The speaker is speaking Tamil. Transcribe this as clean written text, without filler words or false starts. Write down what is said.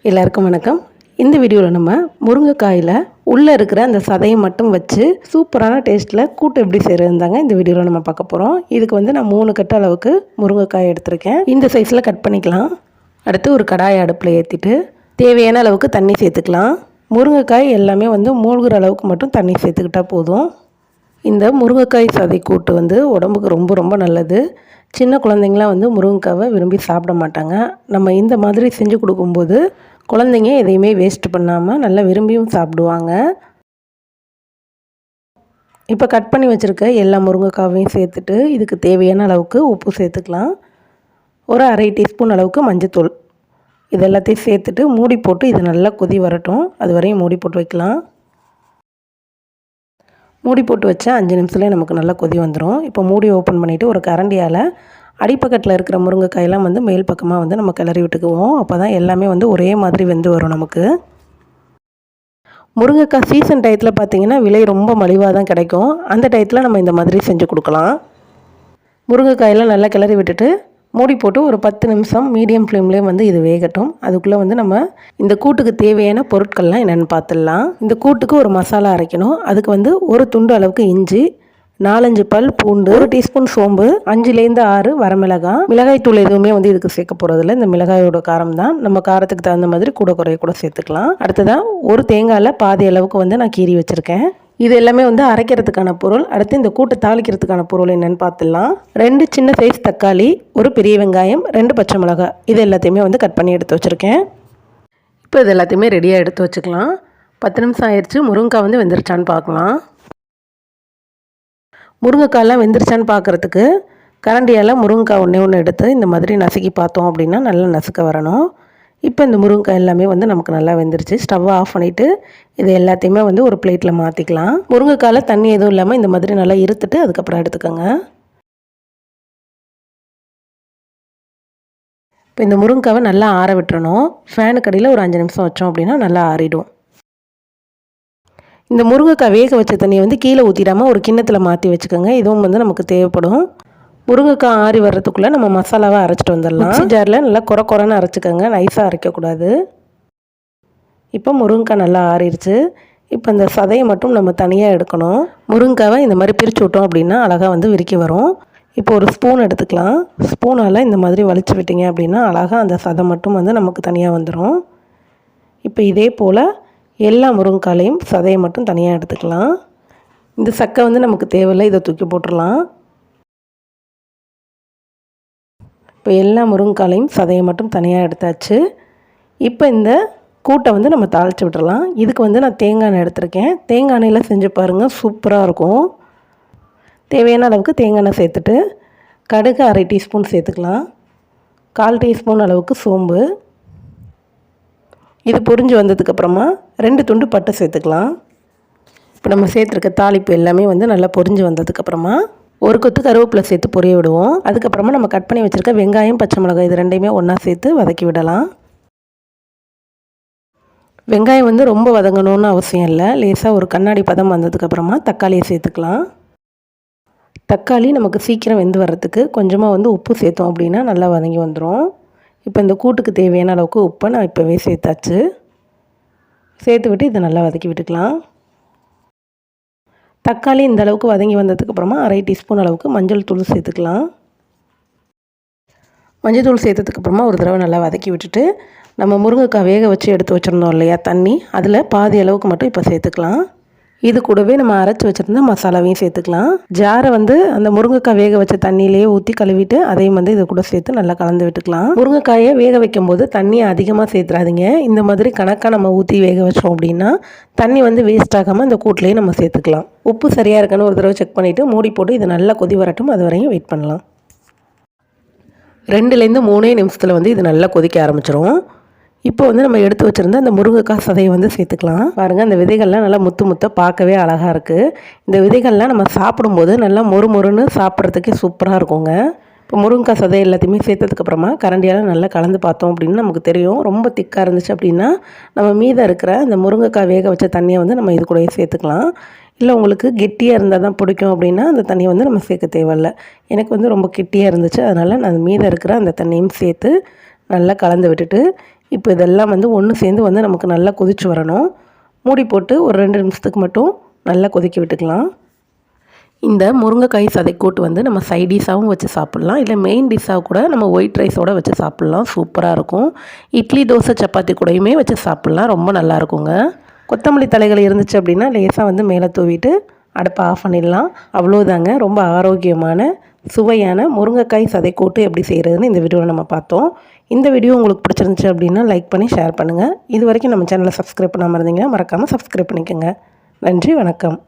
எல்லாருக்கும் வணக்கம். இந்த வீடியோவில் நம்ம முருங்கைக்காயில் உள்ளே இருக்கிற அந்த சதையை மட்டும் வச்சு சூப்பரான டேஸ்ட்டில் கூட்டு எப்படி செய்கிறதுந்தாங்க இந்த வீடியோவில் நம்ம பார்க்க போகிறோம். இதுக்கு வந்து நான் 3 கட்டு அளவுக்கு முருங்கைக்காய் எடுத்திருக்கேன். இந்த சைஸில் கட் பண்ணிக்கலாம். அடுத்து ஒரு கடாயை அடுப்பில் ஏற்றிட்டு தேவையான அளவுக்கு தண்ணி சேர்த்துக்கலாம். முருங்கைக்காய் எல்லாமே வந்து மூழ்கிற அளவுக்கு மட்டும் தண்ணி சேர்த்துக்கிட்டால் போதும். இந்த முருங்கைக்காய் சதை கூட்டு வந்து உடம்புக்கு ரொம்ப ரொம்ப நல்லது. சின்ன குழந்தைங்களாம் வந்து முருங்கைக்காவை விரும்பி சாப்பிட மாட்டாங்க. நம்ம இந்த மாதிரி செஞ்சு கொடுக்கும்போது குழந்தைங்க எதையுமே வேஸ்ட் பண்ணாமல் நல்லா விரும்பியும் சாப்பிடுவாங்க. இப்போ கட் பண்ணி வச்சுருக்க எல்லா முருங்கைக்காவையும் சேர்த்துட்டு இதுக்கு தேவையான அளவுக்கு உப்பு சேர்த்துக்கலாம். ஒரு 1/2 டீஸ்பூன் அளவுக்கு மஞ்சத்தூள் இது எல்லாத்தையும் சேர்த்துட்டு மூடி போட்டு இது நல்லா கொதி வரட்டும். அது வரையும் மூடி போட்டு வைக்கலாம். மூடி போட்டு வச்சா 5 நிமிஷத்துலேயே நமக்கு நல்லா கொதி வந்துடும். இப்போ மூடி ஓப்பன் பண்ணிவிட்டு ஒரு கரண்டியால் அடிப்பக்கத்தில் இருக்கிற முருங்கைக்காயெல்லாம் வந்து மேல் பக்கமாக வந்து நம்ம கிளறி விட்டுக்குவோம். அப்போ தான் எல்லாமே வந்து ஒரே மாதிரி வெந்து வரும். நமக்கு முருங்கைக்காய் சீசன் டயத்தில் பார்த்திங்கன்னா விலை ரொம்ப மலிவாக தான் கிடைக்கும். அந்த டயத்தில் நம்ம இந்த மாதிரி செஞ்சு கொடுக்கலாம். முருங்கைக்காயெல்லாம் நல்லா கிளறி விட்டுட்டு மூடி போட்டு ஒரு 10 நிமிஷம் மீடியம் ஃப்ளேம்லேயே வந்து இது வேகட்டும். அதுக்குள்ளே வந்து நம்ம இந்த கூட்டுக்கு தேவையான பொருட்கள்லாம் என்னென்னு பார்த்துடலாம். இந்த கூட்டுக்கு ஒரு மசாலா அரைக்கணும். அதுக்கு வந்து ஒரு துண்டு அளவுக்கு இஞ்சி, 4-5 பல் பூண்டு, 1 டீஸ்பூன் சோம்பு, 5லேருந்து 6 வரமிளகாய். மிளகாய் தூள் எதுவுமே வந்து இதுக்கு சேர்க்க போகிறதில்ல. இந்த மிளகாயோட காரம் தான். நம்ம காரத்துக்கு தகுந்த மாதிரி கூட குறைய கூட சேர்த்துக்கலாம். அடுத்ததாக ஒரு தேங்காயில் பாதி அளவுக்கு வந்து நான் கீறி வச்சுருக்கேன். இது எல்லாமே வந்து அரைக்கிறதுக்கான பொருள். அடுத்து இந்த கூட்டை தாளிக்கிறதுக்கான பொருள் என்னென்னு பார்த்துடலாம். 2 சின்ன சைஸ் தக்காளி, ஒரு பெரிய வெங்காயம், 2 பச்சை மிளகாய் இது எல்லாத்தையுமே வந்து கட் பண்ணி எடுத்து வச்சுருக்கேன். இப்போ இது எல்லாத்தையுமே ரெடியாக எடுத்து வச்சுக்கலாம். 10 நிமிஷம் ஆயிடுச்சு. முருங்கைக்காய் வந்து வெந்துருச்சான்னு பார்க்கலாம். முருங்கைக்காயெல்லாம் வெந்துருச்சான்னு பார்க்குறதுக்கு கரண்டியால் முருங்கைக்காய் ஒன்று எடுத்து இந்த மாதிரி நசுக்கி பார்த்தோம் அப்படின்னா நல்லா நசுக்க வரணும். இப்போ இந்த முருங்கைக்காய் எல்லாமே வந்து நமக்கு நல்லா வெந்துருச்சு. ஸ்டவ்வை ஆஃப் பண்ணிவிட்டு இது எல்லாத்தையுமே வந்து ஒரு பிளேட்டில் மாற்றிக்கலாம். முருங்கைக்காயில் தண்ணி எதுவும் இல்லாமல் இந்த மாதிரி நல்லா இருத்துட்டு அதுக்கப்புறம் எடுத்துக்கோங்க. இப்போ இந்த முருங்கைக்காவை நல்லா ஆற விட்டுறணும். ஃபேனுக்கு அடியில் ஒரு 5 நிமிஷம் வச்சோம் அப்படின்னா நல்லா ஆறிடும். இந்த முருங்கைக்காய் வேக வச்ச தண்ணியை வந்து கீழே ஊற்றிடாமல் ஒரு கிண்ணத்தில் மாற்றி வச்சுக்கோங்க. இதுவும் வந்து நமக்கு தேவைப்படும். முருங்கைக்காய் ஆறி வர்றதுக்குள்ளே நம்ம மசாலாவை அரைச்சிட்டு வந்துடலாம். மிக்ஸி ஜாரில் நல்லா குறைன்னு அரைச்சிக்கோங்க. நைஸாக அரைக்கக்கூடாது. இப்போ முருங்கைக்காய் நல்லா ஆறிடுச்சு. இப்போ இந்த சதையை மட்டும் நம்ம தனியாக எடுக்கணும். முருங்கைக்காவை இந்த மாதிரி பிரித்து விட்டோம் அப்படின்னா அழகாக வந்து விரிக்கி வரும். இப்போ ஒரு ஸ்பூன் எடுத்துக்கலாம். ஸ்பூனால் இந்த மாதிரி வலிச்சு விட்டிங்க அப்படின்னா அழகாக அந்த சதை மட்டும் வந்து நமக்கு தனியாக வந்துடும். இப்போ இதே போல் எல்லா முருங்கைக்காலையும் சதையை மட்டும் தனியாக எடுத்துக்கலாம். இந்த சக்கை வந்து நமக்கு தேவையில்லை. இதை தூக்கி போட்டுடலாம். இப்போ எல்லா முருங்கைக்காலையும் சதையை மட்டும் தனியாக எடுத்தாச்சு. இப்போ இந்த கூட்டை வந்து நம்ம தாளித்து விட்டுடலாம். இதுக்கு வந்து நான் தேங்காய் எண்ணெய் எடுத்திருக்கேன். தேங்காய் எண்ணெயில் செஞ்சு பாருங்கள், சூப்பராக இருக்கும். தேவையான அளவுக்கு தேங்காய் எண்ணெய் சேர்த்துட்டு கடுகு 1/2 டீஸ்பூன் சேர்த்துக்கலாம். 1/4 டீஸ்பூன் அளவுக்கு சோம்பு. இது பொரிஞ்சு வந்ததுக்கப்புறமா 2 துண்டு பட்டை சேர்த்துக்கலாம். இப்போ நம்ம சேர்த்துருக்க தாளிப்பு எல்லாமே வந்து நல்லா பொரிஞ்சு வந்ததுக்கப்புறமா ஒரு கொத்து கருவேப்பிலை சேர்த்து பொரிய விடுவோம். அதுக்கப்புறமா நம்ம கட் பண்ணி வச்சுருக்க வெங்காயம், பச்சை மிளகாய் இது ரெண்டையுமே ஒன்றா சேர்த்து வதக்கி விடலாம். வெங்காயம் வந்து ரொம்ப வதங்கணும்னு அவசியம் இல்லை. லேசாக ஒரு கண்ணாடி பதம் வந்ததுக்கப்புறமா தக்காளியை சேர்த்துக்கலாம். தக்காளி நமக்கு சீக்கிரம் வெந்து வர்றதுக்கு கொஞ்சமாக வந்து உப்பு சேர்த்தோம் அப்படின்னா நல்லா வதங்கி வந்துடும். இப்போ இந்த கூட்டுக்கு தேவையான அளவுக்கு உப்பை நான் இப்போவே சேர்த்தாச்சு. சேர்த்து விட்டு இதை நல்லா வதக்கி விட்டுக்கலாம். தக்காளி இந்த அளவுக்கு வதங்கி வந்ததுக்கப்புறமா 1/2 டீஸ்பூன் அளவுக்கு மஞ்சள் தூள் சேர்த்துக்கலாம். மஞ்சள் தூள் சேர்த்ததுக்கப்புறமா ஒரு தடவை நல்லா வதக்கி விட்டுட்டு நம்ம முருங்கைக்காய் வேக வச்சு எடுத்து வச்சுருந்தோம் இல்லையா தண்ணி, அதில் பாதி அளவுக்கு மட்டும் இப்போ சேர்த்துக்கலாம். இது கூடவே நம்ம அரைச்சி வச்சுருந்த மசாலாவையும் சேர்த்துக்கலாம். ஜாரை வந்து அந்த முருங்கைக்காய் வேக வச்ச தண்ணியிலேயே ஊற்றி கழுவிட்டு அதையும் வந்து இது கூட சேர்த்து நல்லா கலந்து விட்டுக்கலாம். முருங்கைக்காயை வேக வைக்கும்போது தண்ணியை அதிகமாக சேர்த்துறாதீங்க. இந்த மாதிரி கணக்காக நம்ம ஊற்றி வேக வச்சோம் அப்படின்னா தண்ணி வந்து வேஸ்ட் ஆகாமல் இந்த கூட்டிலேயே நம்ம சேர்த்துக்கலாம். உப்பு சரியாக இருக்கான்னு ஒரு தடவை செக் பண்ணிவிட்டு மூடி போட்டு இது நல்லா கொதி வரட்டும். அது வரையும் வெயிட் பண்ணலாம். 2லேருந்து 3 நிமிஷத்தில் வந்து இது நல்லா கொதிக்க ஆரம்பிச்சிடும். இப்போ வந்து நம்ம எடுத்து வச்சுருந்த அந்த முருங்கைக்காய் சதையை வந்து சேர்த்துக்கலாம். பாருங்கள், அந்த விதைகள்லாம் நல்லா முத்து பார்க்கவே அழகாக இருக்குது. இந்த விதைகள்லாம் நம்ம சாப்பிடும்போது நல்லா மொறுன்னு சாப்பிட்றதுக்கே சூப்பராக இருக்குங்க. இப்போ முருங்கைக்காய் சதை எல்லாத்தையுமே சேர்த்ததுக்கப்புறமா கரண்டியால் நல்லா கலந்து பார்த்தோம் அப்படின்னு நமக்கு தெரியும். ரொம்ப திக்காக இருந்துச்சு அப்படின்னா நம்ம மீதம் இருக்கிற அந்த முருங்கைக்காய் வேக வச்ச தண்ணியை வந்து நம்ம இது கூடயே சேர்த்துக்கலாம். இல்லை உங்களுக்கு கெட்டியாக இருந்தால் தான் பிடிக்கும் அப்படின்னா அந்த தண்ணியை வந்து நம்ம சேர்க்க தேவையில்லை. எனக்கு வந்து ரொம்ப கெட்டியாக இருந்துச்சு. அதனால் நான் மீதம் இருக்கிற அந்த தண்ணியும் சேர்த்து நல்லா கலந்து விட்டுட்டு இப்போ இதெல்லாம் வந்து ஒன்று சேர்ந்து வந்து நமக்கு நல்லா கொதிச்சு வரணும். மூடி போட்டு ஒரு 2 நிமிஷத்துக்கு மட்டும் நல்லா கொதிக்க விட்டுக்கலாம். இந்த முருங்கைக்காய் சதைக்கூட்டு வந்து நம்ம சைட் டிஷ்ஷாகவும் வச்சு சாப்பிட்லாம், இல்லை மெயின் டிஷ்ஷாக கூட நம்ம ஒயிட் ரைஸோடு வச்சு சாப்பிட்லாம். சூப்பராக இருக்கும். இட்லி, தோசை, சப்பாத்தி கூடயுமே வச்சு சாப்பிட்லாம். ரொம்ப நல்லாயிருக்குங்க. கொத்தமல்லி தலைகள் இருந்துச்சு அப்படின்னா லேசாக வந்து மேலே தூவிட்டு அடுப்பை ஆஃப் பண்ணிடலாம். அவ்வளோதாங்க. ரொம்ப ஆரோக்கியமான சுவையான முருங்கைக்காய் சதைக்கூட்டு எப்படி செய்கிறதுன்னு இந்த வீடியோவில் நம்ம பார்த்தோம். இந்த வீடியோ உங்களுக்கு பிடிச்சிருந்துச்சு அப்படின்னா லைக் பண்ணி ஷேர் பண்ணுங்கள். இது வரைக்கும் நம்ம சேனலை சப்ஸ்கிரைப் பண்ணாமல் இருந்தீங்கன்னா மறக்காமல் சப்ஸ்கிரைப் பண்ணிக்கோங்க. நன்றி, வணக்கம்.